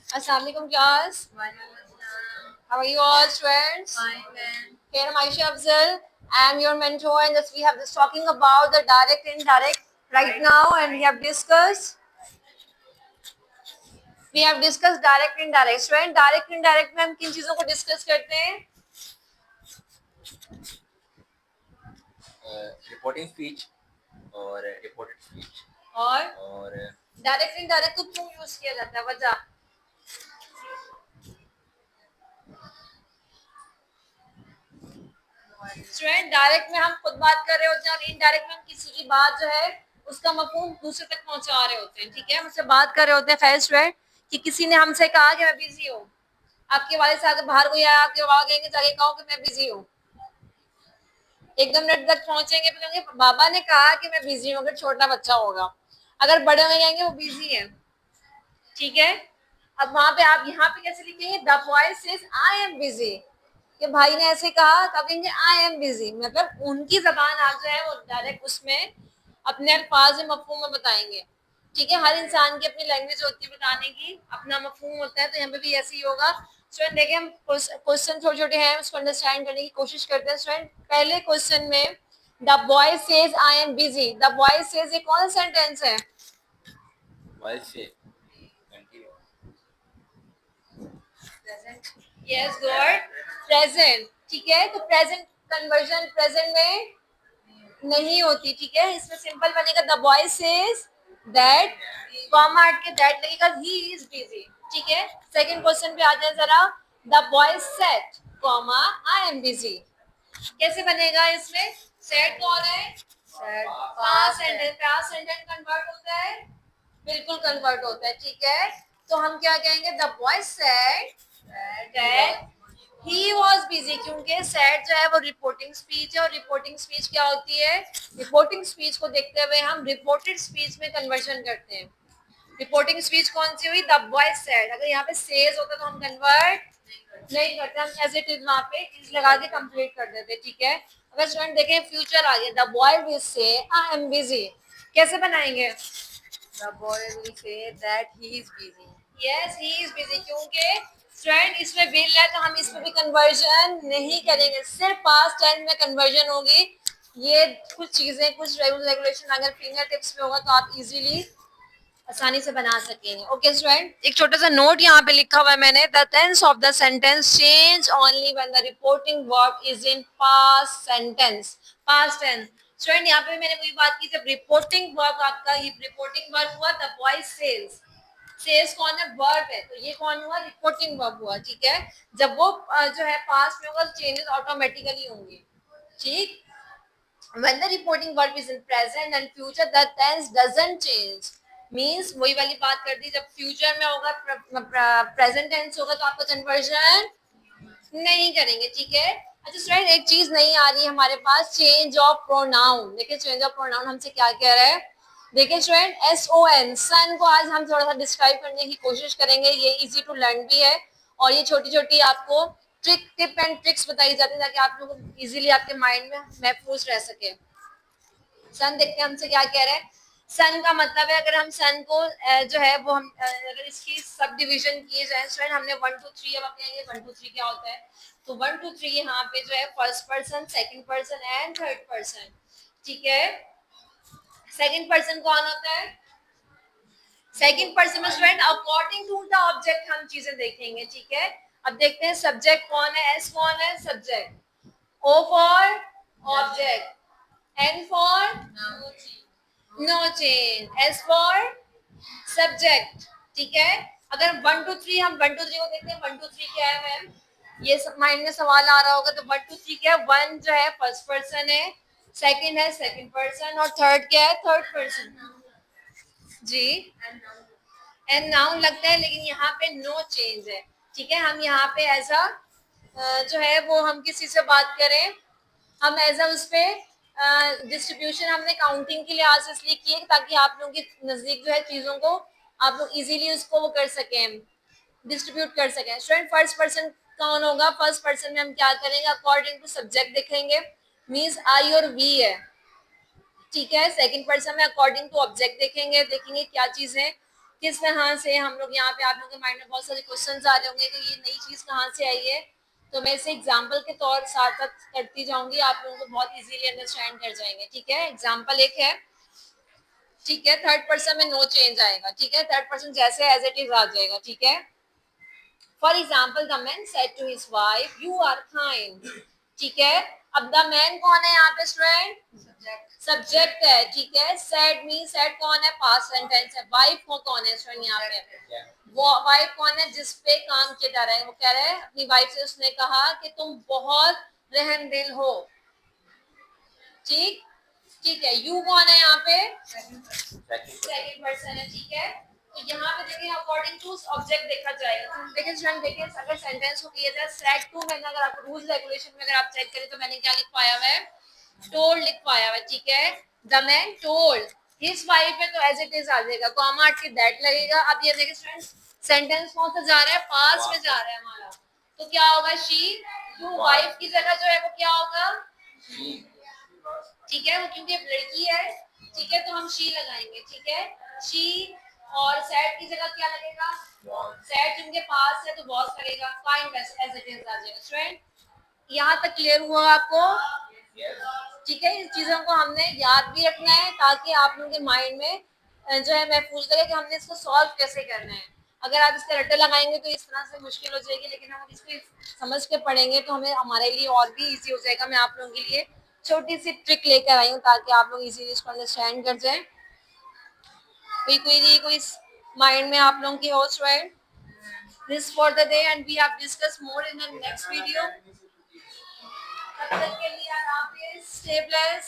Assalamualaikum class. How are you all students? Here I'm Aisha Afzal. I am your mentor and thus we have this talking about the direct and indirect right now and we have discussed direct and indirect. Student direct and indirect में हम किन चीजों को discuss करते हैं? Reporting speech और reported speech और direct and indirect को क्यों यूज किया जाता है? वजह स्टूडेंट डायरेक्ट में हम खुद बात कर रहे होते हैं और इनडायरेक्ट में हम किसी की बात जो है उसका मफहूम दूसरे तक पहुंचा रहे होते हैं। ठीक है, हमसे बात कर रहे होते हैं फैज स्टूडेंट कि किसी ने हमसे कहा कि मैं बिजी हूँ, आपके वालिद साहब बाहर कोई आया, आपके बाबा कहेंगे जाके कहो कि मैं बिजी हूँ। एक दो मिनट तक पहुंचेंगे फिर कहेंगे बाबा ने कहा कि मैं बिजी हूँ, अगर छोटा बच्चा होगा। अगर बड़े होंगे कहेंगे वो बिजी है। ठीक है, अब वहां पे आप यहाँ पे कैसे लिखेंगे? The boy says I am busy, कि भाई ने ऐसे कहा तब कहेंगे आई एम बिजी, मतलब उनकी जबान आप जो है वो डायरेक्ट उसमें अपने अल्फाज में मफहूम में बताएंगे। ठीक है, हर इंसान की अपनी लैंग्वेज होती है बताने की, अपना मफहूम होता है, तो यहाँ पे भी ऐसे ही होगा। स्टूडेंट देखिए हम क्वेश्चन छोटे छोटे हैं उसको अंडरस्टैंड करने की कोशिश करते हैं। स्टूडेंट पहले क्वेश्चन में the boy says I am busy, the boy says ये कौन सा सेंटेंस है? वॉइस से कंटिन्यू यस गुड, प्रेजेंट। ठीक है, तो प्रेजेंट कन्वर्जन प्रेजेंट में नहीं होती। ठीक है, इसमें सिंपल बनेगा the boy says that, comma हट के दैट लगेगा, ही इज बिजी। ठीक है, सेकंड क्वेश्चन पे आ जाए जरा। The boy said comma I am busy, कैसे बनेगा? इसमें सेड कौन है? Past sentence, past sentence convert होता है, बिल्कुल कन्वर्ट होता है। ठीक है, तो हम क्या कहेंगे? The boy said that he was busy, क्योंकि सेड जो है वो रिपोर्टिंग स्पीच है और रिपोर्टिंग स्पीच क्या होती है? रिपोर्टिंग स्पीच को देखते हुए हम रिपोर्टेड स्पीच में कन्वर्जन करते हैं। रिपोर्टिंग स्पीच कौन सी हुई? The boy said. अगर यहाँ पे सेज होता तो हम कन्वर्ट नहीं करते, हम एज इट इज वहां पे इज लगा के कंप्लीट कर देते। ठीक है, अगर स्टूडेंट देखें फ्यूचर आ गया, the boy will say I am busy, कैसे बनाएंगे? The boy will say that he is busy. Yes, he is busy, क्योंकि स्टूडेंट इसमें will है तो हम इसमें भी कन्वर्जन नहीं करेंगे, सिर्फ पास्ट टेंस में कन्वर्जन होगी। ये कुछ चीजें, कुछ रूल रेगुलेशन अगर फिंगर टिप्स में होगा तो आप इजीली आसानी से बना सकेंगे। ओके स्टूडेंट, एक छोटा सा नोट यहाँ पे लिखा हुआ है मैंने, the tense of the sentence change only when the reporting verb is in past sentence, past tense. Student यहाँ पे मैंने वही बात की, जब रिपोर्टिंग वर्ब आपका ये रिपोर्टिंग वर्ब हुआ द बॉय सेल्स, सेल्स कौन है? वर्ब है, तो ये कौन हुआ? रिपोर्टिंग वर्ब हुआ। ठीक है, जब वो जो है पास्ट में होगा तो चेंजेस ऑटोमेटिकली होंगे। ठीक, when the reporting verb is in present and future the tense doesn't change, means वही वाली बात कर दी, जब फ्यूचर में होगा प्रेजेंट टेंस होगा तो आपका कन्वर्जन नहीं करेंगे। ठीक है, अच्छा स्टूडेंट एक चीज नहीं आ रही है हमारे पास, चेंज ऑफ प्रोनाउन। देखिए चेंज ऑफ प्रोनाउन हमसे क्या कह रहा है? देखिए स्टूडेंट SON, सन को आज हम थोड़ा सा डिस्क्राइब करने की कोशिश करेंगे, ये इजी टू लर्न भी है और ये छोटी छोटी आपको टिप एंड ट्रिक्स बताई जाती है ताकि आप लोग इजीली आपके माइंड में महफूज रह सके। सन देखते हैं हमसे क्या कह रहे हैं। सन का मतलब है, अगर हम सन को जो है वो हम अगर इसकी सब डिविजन किए जाए स्टूडेंट, हमने 1 2 3, अब आप कहेंगे 1 2 3 क्या होता है? तो 1 2 3 यहाँ पे जो है first person, second person and third person. ठीक है, सेकंड पर्सन कौन होता है? सेकंड पर्सन में student according to the object हम चीजें देखेंगे। ठीक है, अब देखते हैं सब्जेक्ट कौन है, एस कौन है? Subject, O for object, N for no change, S for subject. ठीक है, अगर 1 2 3 हम 1 2 3 को देखते हैं, 1 2 3 क्या है मैम? ये माइंड में सवाल आ रहा होगा, तो 1 2 3 क्या है? 1 जो है फर्स्ट पर्सन है, सेकंड है सेकंड पर्सन और थर्ड क्या है? Third person. जी, एंड नाउन लगता है, लेकिन यहाँ पे नो चेंज है। ठीक है, हम यहाँ पे ऐसा जो है वो हम किसी से बात करें, हम एज उस पे डिस्ट्रीब्यूशन हमने काउंटिंग के लिहाज से इसलिए किए ताकि आप लोगों के नजदीक जो है चीजों को आप लोग इजीली उसको वो कर सकें, डिस्ट्रीब्यूट कर सकें। स्टूडेंट फर्स्ट पर्सन कौन होगा? फर्स्ट पर्सन में हम क्या करेंगे? अकॉर्डिंग टू सब्जेक्ट देखेंगे, मीन्स आई और वी है। ठीक है, सेकंड पर्सन में अकॉर्डिंग टू ऑब्जेक्ट देखेंगे, देखेंगे क्या चीज है, किस तरह से हम लोग यहाँ पे, आप लोगों के माइंड में बहुत सारे क्वेश्चंस आ रहे होंगे कि ये नई चीज कहाँ से आई है, तो मैं इसे एग्जाम्पल के तौर साथ साथ करती जाऊंगी, आप लोगों को बहुत इजीली अंडरस्टैंड कर जाएंगे, ठीक है। एग्जाम्पल एक है, ठीक है, थर्ड पर्सन में नो चेंज आएगा, ठीक है, थर्ड पर्सन जैसे एज इट इज आ जाएगा, ठीक है। For example the man said to his wife you are kind, ठीक है। अब द मैन कौन है यहाँ पे स्टूडेंट, सब्जेक्ट है, ठीक है। सेड मीन, सेड कौन है, पास्ट सेंटेंस है। वाइफ को कौन है स्टूडेंट यहाँ पे, वो वाइफ कौन है जिस पे काम किया जा रहा है, वो कह रहा है अपनी वाइफ से, उसने कहा कि तुम बहुत रहमदिल हो, ठीक, ठीक है। यू कौन है यहाँ पे, सेकंड पर्सन है, ठीक है। तो यहाँ पे देखिए अकॉर्डिंग टू ऑब्जेक्ट देखा जाएगा, तो देखिए स्टूडेंट, देखिए अगर सेंटेंस को किया जाए सेट टू में, अगर आप रूल्स रेगुलेशन में अगर आप चेक करें तो मैंने क्या लिख पाया हुआ है, टोल्ड लिख पाया हुआ है, ठीक है। The man told his wife है तो एज इट इज आ जाएगा, कॉमा हट के दैट लगेगा। अब ये देखिए स्टूडेंट, सेंटेंस कौन सा जा रहा है, पास्ट में जा रहा है हमारा, तो क्या होगा, शी, टू वाइफ की जगह जो है वो क्या होगा, ठीक है, वो क्योंकि अब लड़की है, ठीक है, तो हम शी लगाएंगे, ठीक है, शी। और सेट की जगह क्या लगेगा, सेट जिनके पास है तो बॉस लगेगा, फाइन एज इट इज आ जाएगा स्टूडेंट। यहाँ तक क्लियर हुआ आपको, ठीक है। इस चीजों को हमने याद भी रखना है ताकि आप लोगों के माइंड में जो है महफूज करे कि हमने इसको सॉल्व कैसे करना है। अगर आप इसके रट्टे लगाएंगे तो इस तरह से मुश्किल हो जाएगी, लेकिन हम इसको समझ के पढ़ेंगे तो हमें, हमारे लिए और भी इजी हो जाएगा। मैं आप लोगों के लिए छोटी सी ट्रिक लेकर आई हूँ ताकि आप लोग इजीली इसको अंडरस्टैंड कर जाएं। कोई क्वेरी, कोई माइंड में आप लोगों की हो student, this for the day and we have discuss more in the next video. तब तक के लिए अल्लाह हाफिज़, स्टे ब्लेस्ड।